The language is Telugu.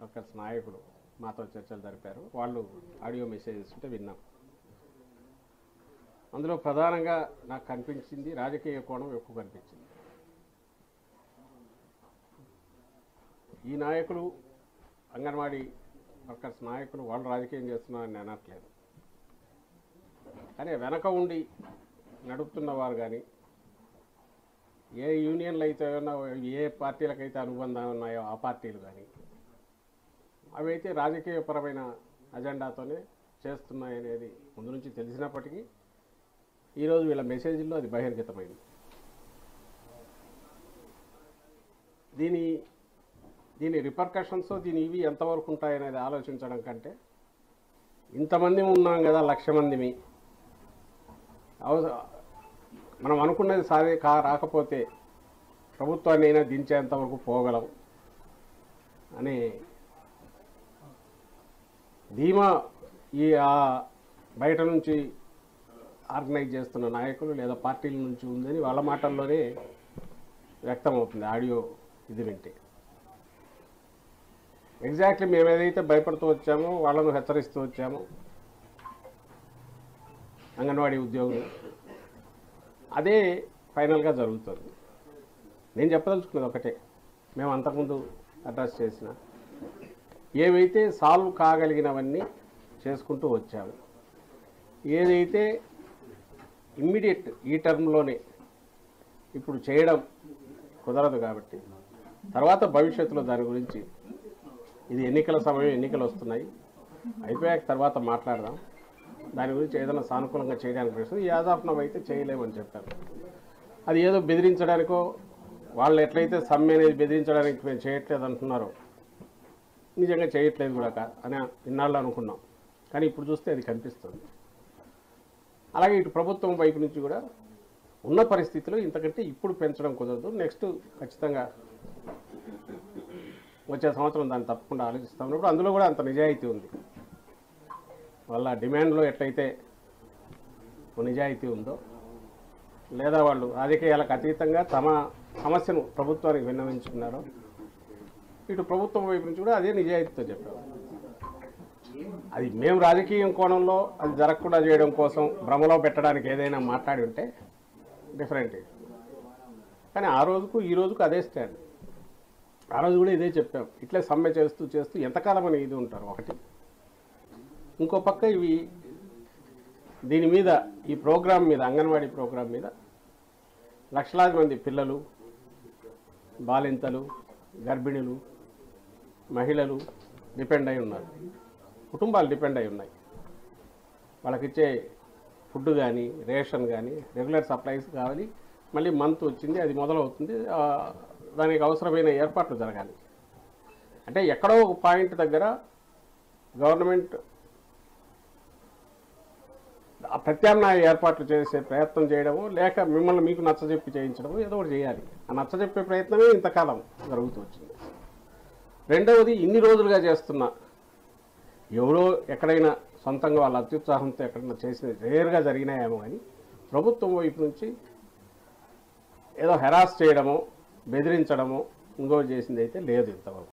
వర్కర్స్ నాయకులు మాతో చర్చలు జరిపారు. వాళ్ళు ఆడియో మెసేజెస్ ఉంటే విన్నాం. అందులో ప్రధానంగా నాకు కనిపించింది రాజకీయ కోణం ఎక్కువ కనిపించింది. ఈ నాయకులు అంగన్వాడీ వర్కర్స్ నాయకులు వాళ్ళు రాజకీయం చేస్తున్నారని అనట్లేదు, కానీ వెనక ఉండి నడుపుతున్న వారు కానీ ఏ యూనియన్లు అయితే ఏ పార్టీలకైతే అనుబంధం ఉన్నాయో ఆ పార్టీలు కానీ అవైతే రాజకీయపరమైన అజెండాతోనే చేస్తున్నాయనేది ముందు నుంచి తెలిసినప్పటికీ ఈరోజు వీళ్ళ మెసేజ్లో అది బహిర్గతమైంది. దీని రిపర్కషన్స్ ఇవి ఎంతవరకు ఉంటాయనేది ఆలోచించడం కంటే ఇంతమంది ఉన్నాం కదా, 1,00,000 మందిమి, మనం అనుకున్నది రాకపోతే ప్రభుత్వాన్ని అయినా దించేంతవరకు పోగలం అనే ధీమా బయట నుంచి ఆర్గనైజ్ చేస్తున్న నాయకులు లేదా పార్టీల నుంచి ఉందని వాళ్ళ మాటల్లోనే వ్యక్తమవుతుంది ఆడియో ఇది వింటే. ఎగ్జాక్ట్లీ మేము ఏదైతే భయపడుతూ వచ్చామో, వాళ్ళను హెచ్చరిస్తూ వచ్చామో అంగన్వాడీ ఉద్యోగులు, అదే ఫైనల్గా జరుగుతుంది. నేను చెప్పదలుచుకున్నది ఒకటే, మేము అంతకుముందు అడ్రస్ చేసిన ఏవైతే సాల్వ్ కాగలిగినవన్నీ చేసుకుంటూ వచ్చాము, ఏదైతే ఇమ్మీడియట్ ఈ టర్మ్లోనే ఇప్పుడు చేయడం కుదరదు కాబట్టి తర్వాత భవిష్యత్తులో దాని గురించి, ఇది ఎన్నికల సమయం, ఎన్నికలు వస్తున్నాయి, అయిపోయాక తర్వాత మాట్లాడదాం, దాని గురించి ఏదైనా సానుకూలంగా చేయడానికి ప్రయత్నం యాజ్ ఆఫ్ నవ్ అయితే చేయలేమని చెప్పారు. అది ఏదో బెదిరించడానికో, వాళ్ళు ఎట్లయితే సమ్మె అనేది బెదిరించడానికి మేము చేయట్లేదు అంటున్నారో నిజంగా చేయట్లేదు కూడా అని ఇన్నాళ్ళు అనుకున్నాం, కానీ ఇప్పుడు చూస్తే అది కనిపిస్తుంది. అలాగే ఇటు ప్రభుత్వం వైపు నుంచి కూడా ఉన్న పరిస్థితిలో ఇంతకంటే ఇప్పుడు పెంచడం కుదరదు, నెక్స్ట్ ఖచ్చితంగా వచ్చే సంవత్సరం దాన్ని తప్పకుండా ఆలోచిస్తున్నప్పుడు అందులో కూడా అంత నిజాయితీ ఉంది. వాళ్ళ డిమాండ్లో ఎట్లయితే నిజాయితీ ఉందో, లేదా వాళ్ళు రాజకీయాలకు అతీతంగా తమ సమస్యను ప్రభుత్వానికి విన్నవించుకున్నారో, ఇటు ప్రభుత్వం వైపు నుంచి కూడా అదే నిజాయితీతో చెప్పారు. అది మేము రాజకీయం కోణంలో అది జరగకుండా చేయడం కోసం భ్రమలో పెట్టడానికి ఏదైనా మాట్లాడి ఉంటే డిఫరెంట్, కానీ ఆ రోజుకు ఈ రోజుకు అదే స్టాండ్. ఆ రోజు కూడా ఇదే చెప్పాం, ఇట్లే సమ్మె చేస్తూ ఎంతకాలం అని ఇది ఉంటారు ఒకటి. ఇంకో పక్క దీని మీద, ఈ ప్రోగ్రాం మీద, అంగన్వాడీ ప్రోగ్రాం మీద లక్షలాది మంది పిల్లలు, బాలింతలు, గర్భిణులు, మహిళలు డిపెండ్ అయి ఉన్నారు, కుటుంబాలు డిపెండ్ అయి ఉన్నాయి. వాళ్ళకిచ్చే ఫుడ్ కానీ, రేషన్ కానీ, రెగ్యులర్ సప్లైస్ కావాలి, మళ్ళీ మంత్ వచ్చింది, అది మొదలవుతుంది, దానికి అవసరమైన ఏర్పాట్లు జరగాలి. అంటే ఎక్కడో ఒక పాయింట్ దగ్గర గవర్నమెంట్ ప్రత్యామ్నాయ ఏర్పాట్లు చేసే ప్రయత్నం చేయడము, లేక మిమ్మల్ని మీకు నచ్చజెప్పి చేయించడము, ఏదో ఒకటి చేయాలి. ఆ నచ్చజెప్పే ప్రయత్నమే ఇంతకాలం జరుగుతూ వచ్చింది. రెండవది, ఇన్ని రోజులుగా చేస్తున్న ఎవరో ఎక్కడైనా సొంతంగా వాళ్ళ అత్యుత్సాహంతో ఎక్కడైనా చేసిన రేర్గా జరిగినాయేమో కానీ ప్రభుత్వం వైపు నుంచి ఏదో హెరాస్ చేయడమో, బెదిరించడమో, ఇంకో చేసింది అయితే లేదు ఇంతవరకు.